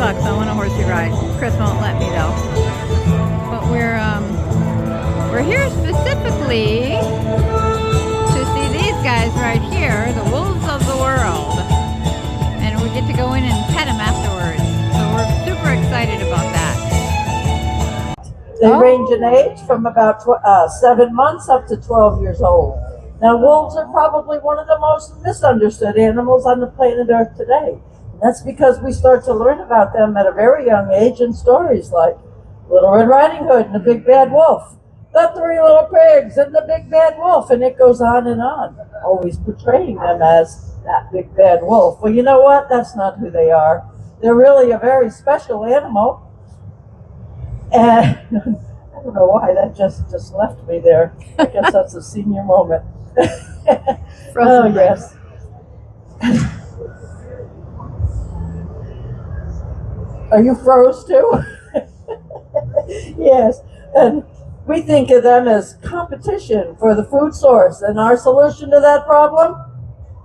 bucks. I want a horsey ride. Chris won't let me though. But we're here specifically to see these guys right here, the wolves of the world. And we get to go in and pet them afterwards. So we're super excited about that. They range in age from about 7 months up to 12 years old. Now, wolves are probably one of the most misunderstood animals on the planet Earth today. And that's because we start to learn about them at a very young age in stories like Little Red Riding Hood and the Big Bad Wolf, the Three Little Pigs and the Big Bad Wolf, and it goes on, always portraying them as that big bad wolf. Well, you know what? That's not who they are. They're really a very special animal. And I don't know why that just left me there. I guess that's a senior moment. Oh, yes. Are you froze too? Yes. And we think of them as competition for the food source. And our solution to that problem?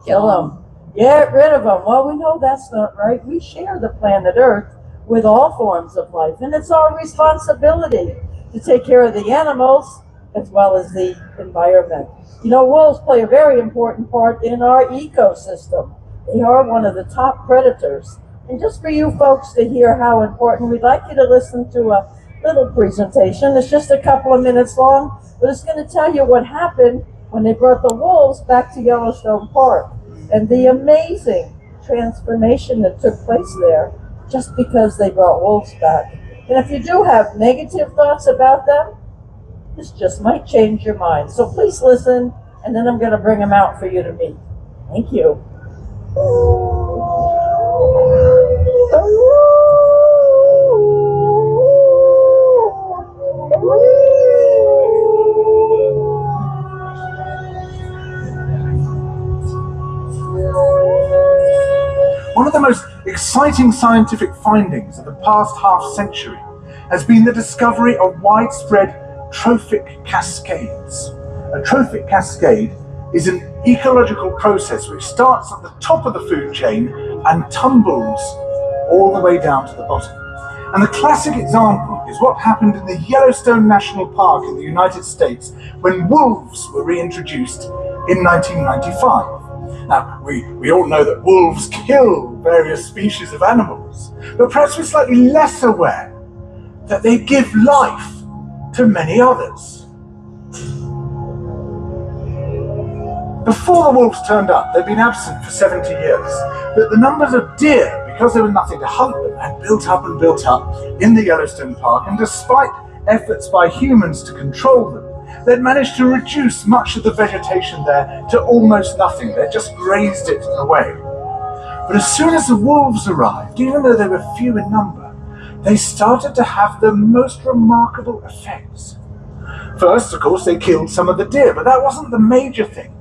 Kill them. Get rid of them. Well, we know that's not right. We share the planet Earth with all forms of life. And it's our responsibility to take care of the animals as well as the environment. You know, wolves play a very important part in our ecosystem. They are one of the top predators. And just for you folks to hear how important, we'd like you to listen to a little presentation. It's just a couple of minutes long, but it's going to tell you what happened when they brought the wolves back to Yellowstone Park and the amazing transformation that took place there just because they brought wolves back. And if you do have negative thoughts about them, this just might change your mind. So please listen, and then I'm going to bring them out for you to meet. Thank you. One of the most exciting scientific findings of the past half-century has been the discovery of widespread trophic cascades. A trophic cascade is an ecological process which starts at the top of the food chain and tumbles all the way down to the bottom. And the classic example is what happened in the Yellowstone National Park in the United States when wolves were reintroduced in 1995. Now, we all know that wolves kill various species of animals, but perhaps we're slightly less aware that they give life to many others. Before the wolves turned up, they'd been absent for 70 years, but the numbers of deer, because there was nothing to hunt them, had built up and built up in the Yellowstone Park, and despite efforts by humans to control them, they'd managed to reduce much of the vegetation there to almost nothing. They'd just grazed it away. But as soon as the wolves arrived, even though they were few in number, they started to have the most remarkable effects. First, of course, they killed some of the deer, but that wasn't the major thing.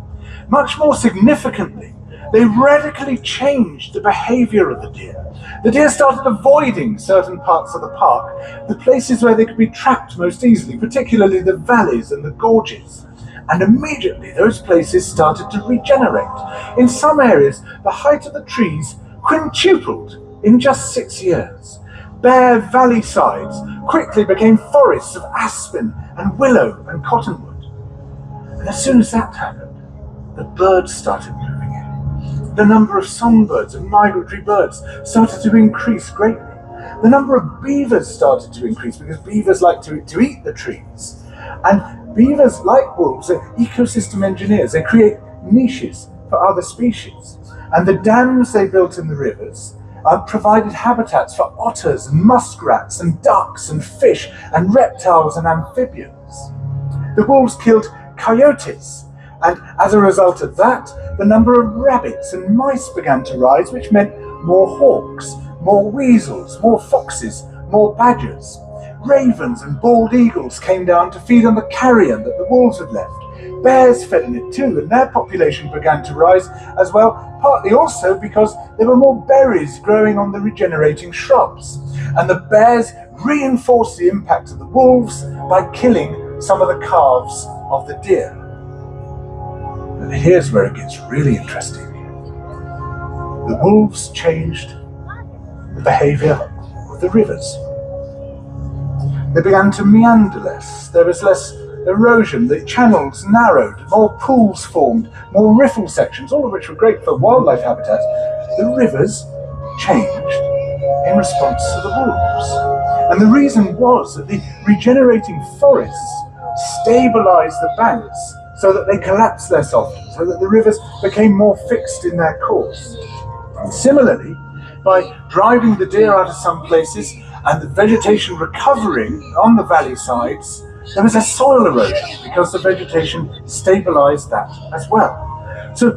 Much more significantly, they radically changed the behavior of the deer. The deer started avoiding certain parts of the park, the places where they could be trapped most easily, particularly the valleys and the gorges. And immediately those places started to regenerate. In some areas, the height of the trees quintupled in just 6 years. Bare valley sides quickly became forests of aspen and willow and cottonwood. And as soon as that happened, the birds started moving in. The number of songbirds and migratory birds started to increase greatly. The number of beavers started to increase because beavers like to eat the trees. And beavers, like wolves, are ecosystem engineers. They create niches for other species. And the dams they built in the rivers provided habitats for otters and muskrats and ducks and fish and reptiles and amphibians. The wolves killed coyotes, and as a result of that, the number of rabbits and mice began to rise, which meant more hawks, more weasels, more foxes, more badgers. Ravens and bald eagles came down to feed on the carrion that the wolves had left. Bears fed on it too, and their population began to rise as well, partly also because there were more berries growing on the regenerating shrubs. And the bears reinforced the impact of the wolves by killing some of the calves of the deer. And here's where it gets really interesting. The wolves changed the behavior of the rivers. They began to meander less. There was less erosion, the channels narrowed, more pools formed, more riffle sections, all of which were great for wildlife habitats. The rivers changed in response to the wolves. And the reason was that the regenerating forests stabilized the banks so that they collapsed less often, so that the rivers became more fixed in their course. And similarly, by driving the deer out of some places and the vegetation recovering on the valley sides, there was a soil erosion because the vegetation stabilized that as well. So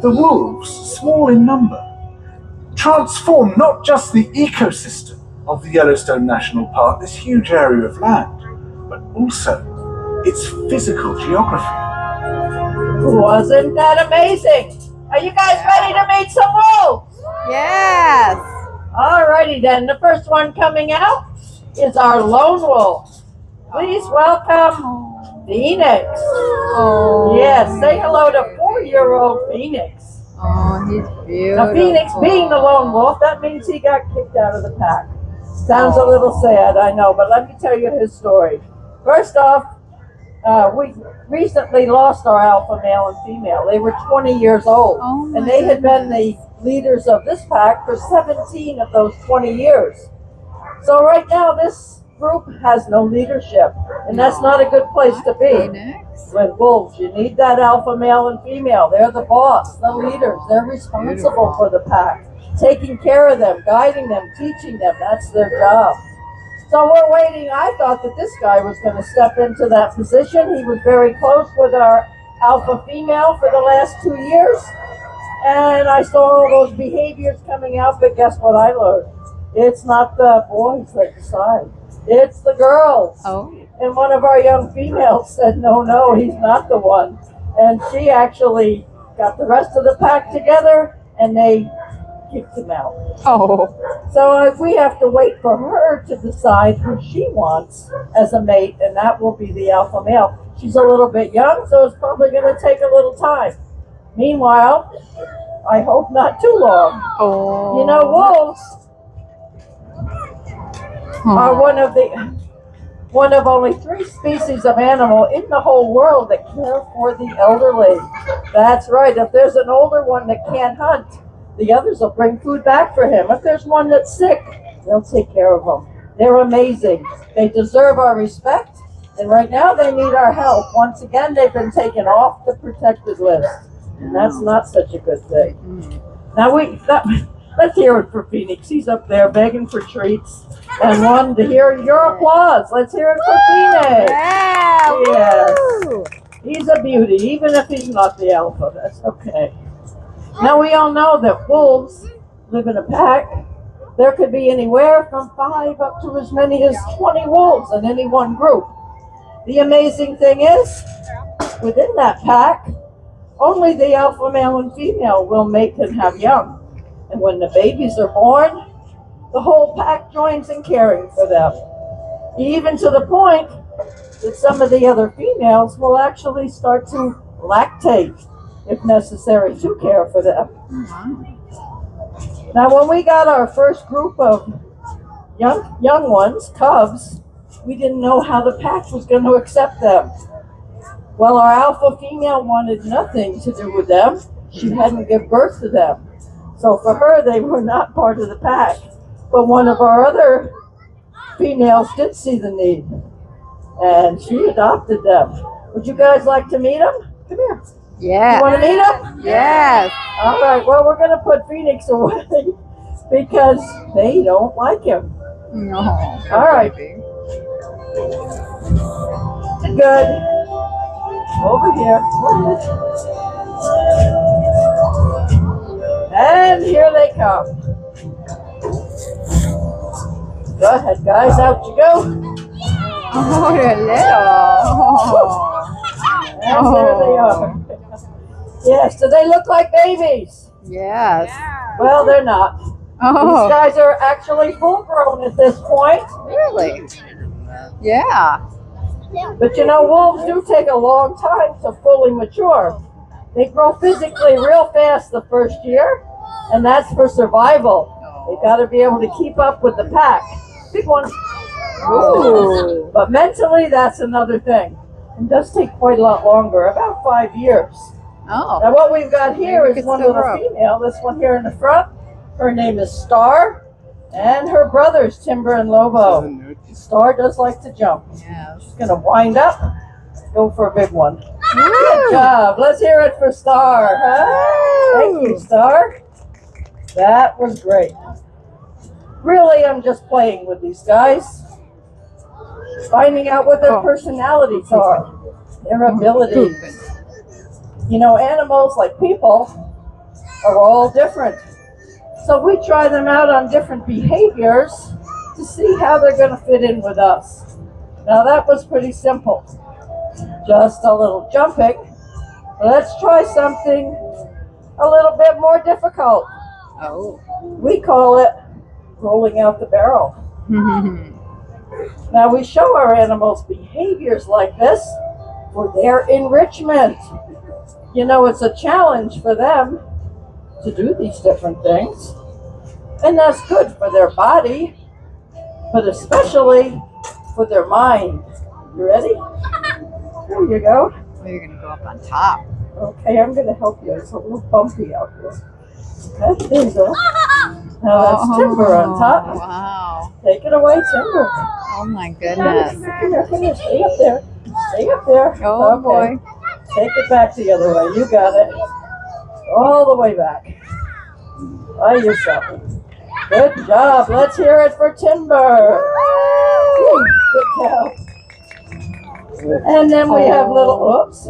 the wolves, small in number, transformed not just the ecosystem of the Yellowstone National Park, this huge area of land, but also its physical geography. Wasn't that amazing? Are you guys ready to meet some wolves? Yes. Alrighty then, the first one coming out is our lone wolf. Please welcome Phoenix. Oh. Yes, say hello to 4-year-old Phoenix. Oh, he's beautiful. Now Phoenix being the lone wolf, that means he got kicked out of the pack. Sounds a little sad, I know, but let me tell you his story. First off, we recently lost our alpha male and female. They were 20 years old, and they had been the leaders of this pack for 17 of those 20 years. So right now, this group has no leadership, and that's not a good place to be. With wolves, you need that alpha male and female. They're the boss, the leaders. They're responsible for the pack, taking care of them, guiding them, teaching them. That's their job. So we're waiting. I thought that this guy was going to step into that position. He was very close with our alpha female for the last 2 years. And I saw all those behaviors coming out, but guess what I learned? It's not the boys that decide. It's the girls. Oh. And one of our young females said, no, he's not the one. And she actually got the rest of the pack together, and they kicked him out. Oh. So we have to wait for her to decide who she wants as a mate, and that will be the alpha male. She's a little bit young, so it's probably going to take a little time. Meanwhile, I hope not too long. Oh. You know, wolves are one of only 3 species of animal in the whole world that care for the elderly. That's right. If there's an older one that can't hunt, the others will bring food back for him. If there's one that's sick, they'll take care of them. They're amazing. They deserve our respect, and right now they need our help. Once again, they've been taken off the protected list, and that's not such a good thing. Now let's hear it for Phoenix. He's up there begging for treats and wanting to hear your applause. Let's hear it for Phoenix. Yeah. Yes. Woo. He's a beauty, even if he's not the alpha. That's okay. Now we all know that wolves live in a pack. There could be anywhere from 5 up to as many as 20 wolves in any one group. The amazing thing is, within that pack, only the alpha male and female will mate and have young. And when the babies are born, the whole pack joins in caring for them. Even to the point that some of the other females will actually start to lactate, if necessary, to care for them. Now, when we got our first group of young ones, cubs, we didn't know how the pack was going to accept them. Well, our alpha female wanted nothing to do with them. She hadn't given birth to them. So for her, they were not part of the pack. But one of our other females did see the need, and she adopted them. Would you guys like to meet them? Come here. Yeah. You want to meet them? Yes. All right. Well, we're going to put Phoenix away because they don't like him. No. All right. Good. Over here. And here they come. Go ahead, guys. Out you go. Oh, they're little. And there they are. Yes, do they look like babies? Yes. Well, they're not. These Oh, guys are actually full grown at this point. really? Yeah. But you know, wolves do take a long time to fully mature. They grow physically real fast the first year, and that's for survival. They got to be able to keep up with the pack. Big one. Ooh. But mentally, that's another thing. It does take quite a lot longer, about 5 years. Oh. Now what we've got here Maybe we is could one still little grow. female, this one here in the front. Her name is Star, and her brothers, Timber and Lobo. Star does like to jump. Yes. She's going to wind up, go for a big one. Woo! Good job. Let's hear it for Star. Huh? Thank you, Star. That was great. Really, I'm just playing with these guys, finding out what their personalities are, their abilities. You know, animals like people are all different. So we try them out on different behaviors to see how they're going to fit in with us. Now that was pretty simple. Just a little jumping. Let's try something a little bit more difficult. Oh. We call it rolling out the barrel. Now we show our animals behaviors like this for their enrichment. You know, it's a challenge for them to do these different things. And that's good for their body, but especially for their mind. You ready? There you go. Well, you're going to go up on top. Okay, I'm going to help you. It's a little bumpy out here. Okay, there you go. Now that's Timber on top. Wow. Take it away, Timber. Oh my goodness. Come here. Stay up there. Stay up there. Oh boy. Take it back the other way. You got it. All the way back. By yourself. Good job. Let's hear it for Timber. Woo. Good job. And then we have little, oops.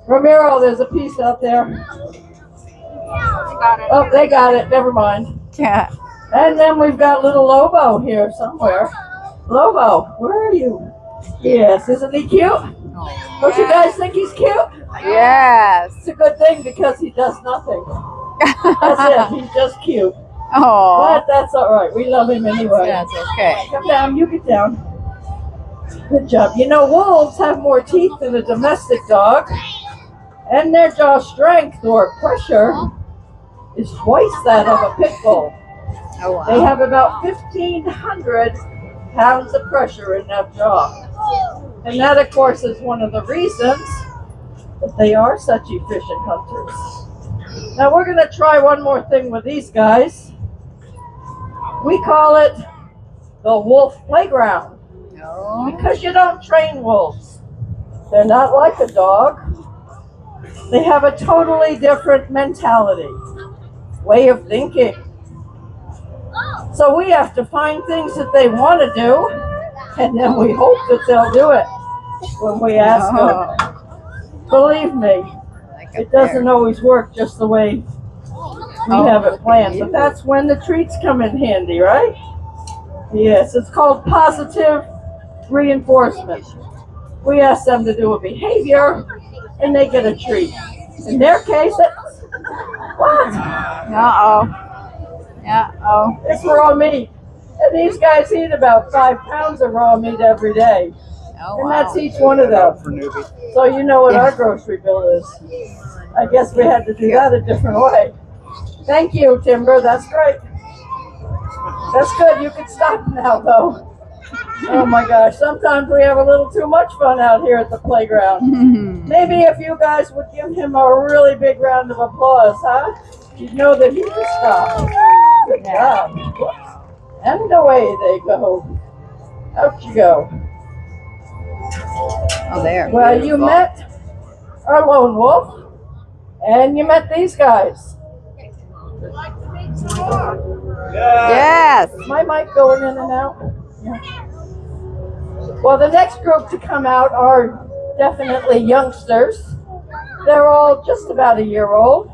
Ramiro, there's a piece out there. Oh, they got it. Never mind. Yeah. And then we've got little Lobo here somewhere. Lobo, where are you? Yes, isn't he cute? Don't you guys think he's cute? Yes. It's a good thing because he does nothing. That's it. He's just cute. Oh. But that's all right. We love him anyway. That's okay. Come down. You get down. Good job. You know, wolves have more teeth than a domestic dog, and their jaw strength or pressure is twice that of a pit bull. Oh wow. They have about 1,500 pounds of pressure in that jaw. And that, of course, is one of the reasons that they are such efficient hunters. Now we're going to try one more thing with these guys. We call it the wolf playground. No. Because you don't train wolves. They're not like a dog. They have a totally different mentality, way of thinking. So we have to find things that they want to do, and then we hope that they'll do it when we ask them. Believe me, it doesn't always work just the way we have it planned, but that's when the treats come in handy, right? Yes, it's called positive reinforcement. We ask them to do a behavior, and they get a treat. In their case, it's what? Uh-oh. Uh-oh. It's raw meat. And these guys eat about 5 pounds of raw meat every day. Oh, And wow. that's each one of them. So you know what our grocery bill is. I guess we had to do that a different way. Thank you, Timber. That's great. That's good. You can stop now, though. Oh my gosh. Sometimes we have a little too much fun out here at the playground. Maybe if you guys would give him a really big round of applause, huh? You'd know that he can stop. Good job. And away they go. Out you go. Oh, there. Well, you met our lone wolf, and you met these guys. Yes. Is my mic going in and out? Yeah. Well, the next group to come out are definitely youngsters. They're all just about a year old,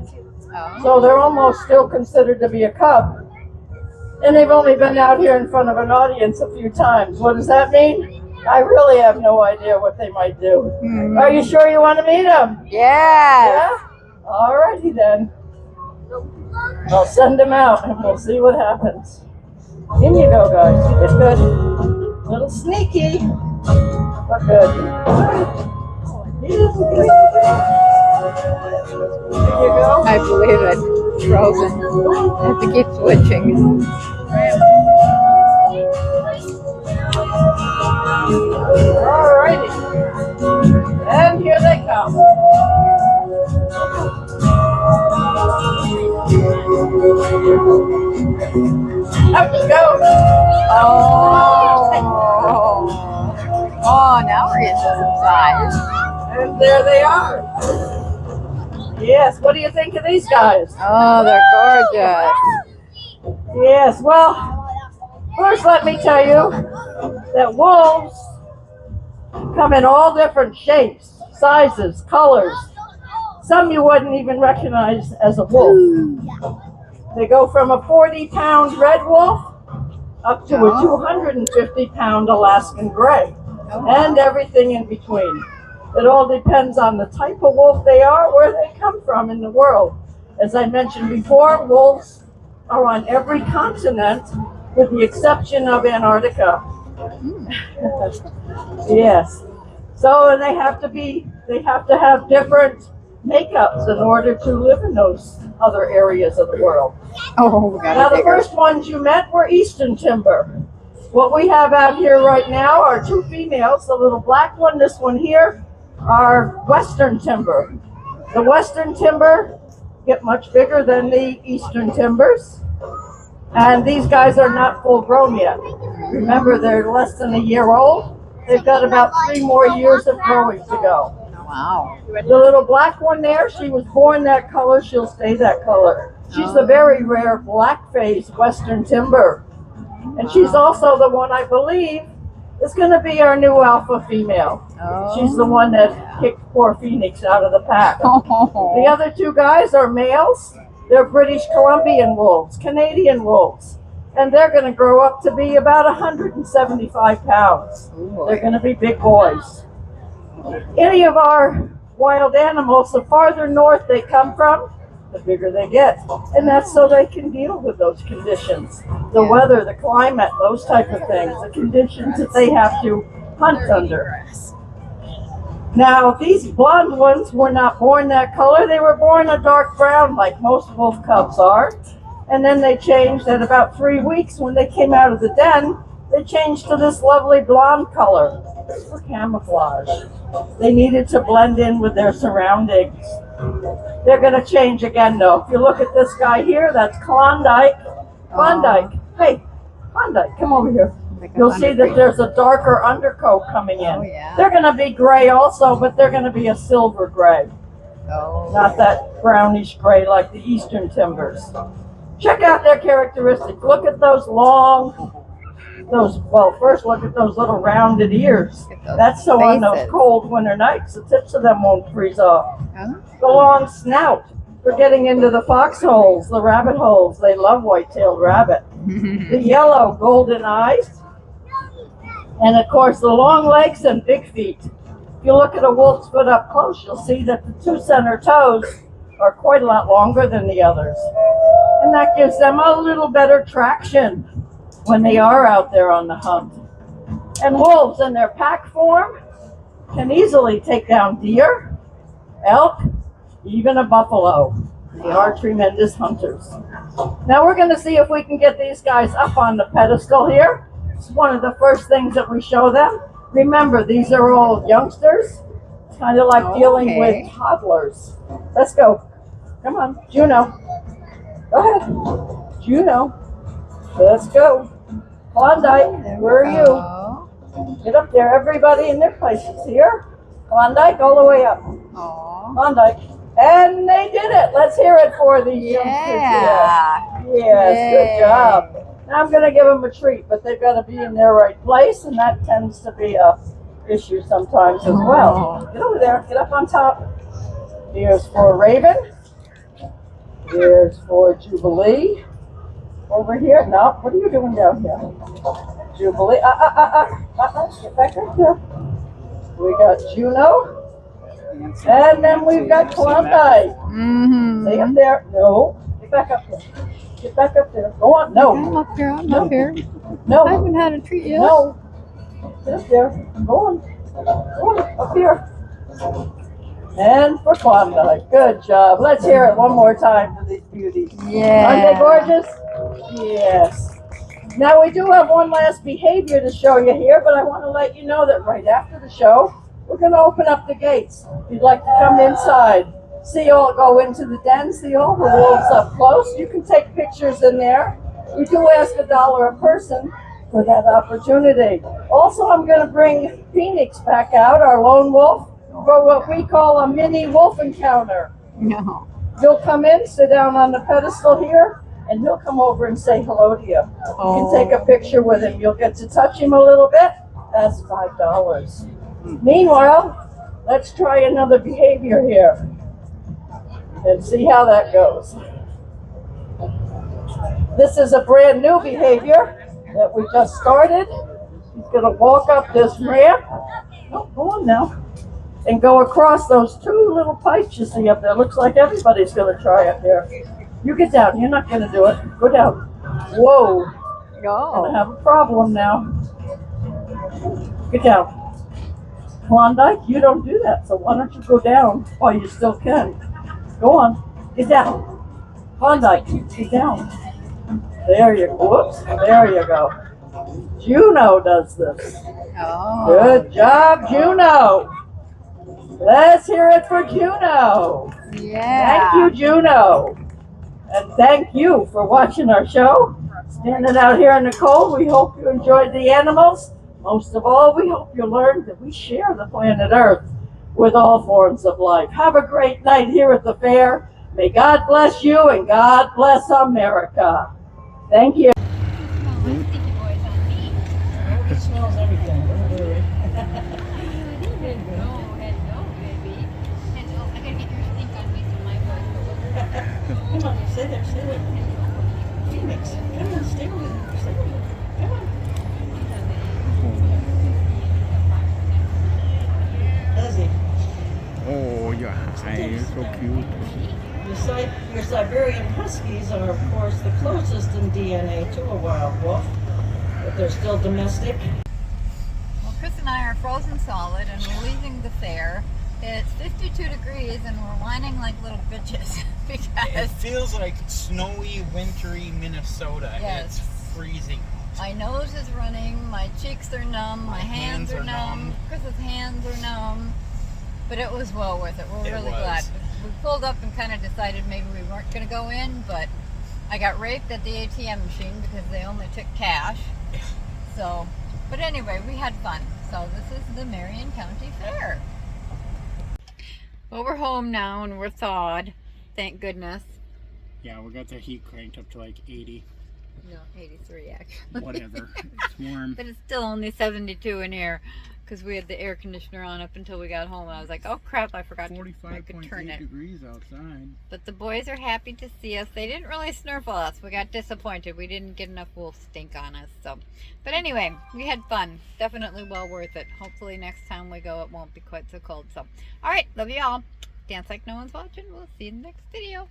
so they're almost still considered to be a cub. And they've only been out here in front of an audience a few times. What does that mean? I really have no idea what they might do. Are you sure you want to meet them? Yes. Yeah? Alrighty then. I'll send them out and we'll see what happens. In you go, guys. It's good. A little sneaky, but good. Here you go. I believe it. frozen. I have to keep switching. Alrighty. And here they come. Up you go. Oh, now we're getting some size. And there they are. Yes, what do you think of these guys? Oh, they're gorgeous. Yes, well, first let me tell you that wolves come in all different shapes, sizes, colors. Some you wouldn't even recognize as a wolf. They go from a 40-pound red wolf up to a 250-pound Alaskan gray, and everything in between. It all depends on the type of wolf they are, where they come from in the world. As I mentioned before, wolves are on every continent with the exception of Antarctica. Yes. So and they have to have different makeups in order to live in those other areas of the world. Oh, we got Now a the bigger. first ones you met were Eastern Timber. What we have out here right now are two females. The little black one, this one here, are Western Timber. The Western Timber get much bigger than the Eastern Timbers. And these guys are not full grown yet. Remember, they're less than a year old. They've got about 3 more years of growing to go. Wow. The little black one there, she was born that color, she'll stay that color. She's a very rare black-faced Western Timber. And she's also the one, I believe, is going to be our new alpha female. She's the one that kicked poor Phoenix out of the pack. The other two guys are males. They're British Columbian wolves, Canadian wolves. And they're going to grow up to be about 175 pounds. They're going to be big boys. Any of our wild animals, the farther north they come from, the bigger they get. And that's so they can deal with those conditions. The weather, the climate, those type of things, the conditions that they have to hunt under. Now, these blonde ones were not born that color. They were born a dark brown like most wolf cubs are. And then they changed at about 3 weeks when they came out of the den, they changed to this lovely blonde color for camouflage. They needed to blend in with their surroundings. They're going to change again though. If you look at this guy here, that's Klondike. Klondike. Hey, Klondike, come over here. You'll see that there's a darker undercoat coming in. They're going to be gray also, but they're going to be a silver gray. Not that brownish gray like the Eastern Timbers. Check out their characteristics. Look at those first look at those little rounded ears. That's so on those cold winter nights, the tips of them won't freeze off. The long snout for getting into the foxholes, the rabbit holes. They love white-tailed rabbit. The yellow golden eyes. And of course the long legs and big feet. If you look at a wolf's foot up close, you'll see that the 2 center toes are quite a lot longer than the others. And that gives them a little better traction when they are out there on the hunt. And wolves in their pack form can easily take down deer, elk, even a buffalo. They are tremendous hunters. Now we're going to see if we can get these guys up on the pedestal here. It's one of the first things that we show them. Remember, these are all youngsters. It's kind of like dealing with toddlers. Let's go. Come on, Juno. Go ahead. Juno. Let's go. Klondike, where are you? Get up there, everybody in their places here. Klondike, all the way up. Klondike. And they did it. Let's hear it for the youngsters here. Yes, good job. Now I'm going to give them a treat, but they've got to be in their right place, and that tends to be a issue sometimes as well. Get over there. Get up on top. Here's for Raven. Here's for Jubilee. Over here. No, what are you doing down here? Jubilee. Get back up there. We got Juno. And then we've got Klondike. Stay up there. No. Get back up there. Get back up there. Go on. No. I'm up here. I'm up here. No. I haven't had a treat yet. No. Get up there. Go on. Go on. Up here. And for Klondike. Good job. Let's hear it one more time for these beauties. Yeah. Aren't they gorgeous? Yes. Now we do have one last behavior to show you here, but I want to let you know that right after the show, we're going to open up the gates. If you'd like to come inside, see all go into the den, see all the wolves up close. You can take pictures in there. We do ask $1 a person for that opportunity. Also, I'm going to bring Phoenix back out, our lone wolf, for what we call a mini wolf encounter. No. You'll come in, sit down on the pedestal here, and he'll come over and say hello to you. You can take a picture with him. You'll get to touch him a little bit. That's $5. Meanwhile, let's try another behavior here and see how that goes. This is a brand new behavior that we just started. He's going to walk up this ramp. Oh, go on now. And go across those two little pipes you see up there. Looks like everybody's going to try it there. You get down. You're not going to do it. Go down. Whoa. Gonna have a problem now. Get down. Klondike, you don't do that. So why don't you go down while you still can? Go on. Get down. Klondike, get down. There you go. Whoops. There you go. Juno does this. Oh. Good job, Juno. Let's hear it for Juno. Yeah. Thank you, Juno. And thank you for watching our show. Standing out here in the cold, we hope you enjoyed the animals. Most of all, we hope you learned that we share the planet Earth with all forms of life. Have a great night here at the fair. May God bless you and God bless America. Thank you. He smells everything. Don't worry. Come on, stay there, stay there. Phoenix, come on, stay with me. Stay with me. Come on. Does he? Oh, your eye is so cute. Your Siberian Huskies are, of course, the closest in DNA to a wild wolf, but they're still domestic. Well, Chris and I are frozen solid, and we're leaving the fair. It's 52 degrees, and we're whining like little bitches because It feels like snowy, wintry Minnesota. Yes. It's freezing. my nose is running, my cheeks are numb, my hands are numb, Chris's hands are numb. But it was well worth it. We're really glad. We pulled up and kind of decided maybe we weren't going to go in, but I got raped at the ATM machine because they only took cash. So, but anyway, we had fun. So this is the Marion County Fair. Well, we're home now and we're thawed. Thank goodness. Yeah, we got the heat cranked up to like 80. No, 83 actually. Whatever. It's warm. But it's still only 72 in here because we had the air conditioner on up until we got home. And I was like, oh crap, I forgot to turn it. 45.8 degrees outside. But the boys are happy to see us. They didn't really snurfle us. We got disappointed. We didn't get enough wolf stink on us. So, but anyway, we had fun. Definitely well worth it. Hopefully next time we go, it won't be quite so cold. So, all right, love you all. Dance like no one's watching. We'll see you in the next video.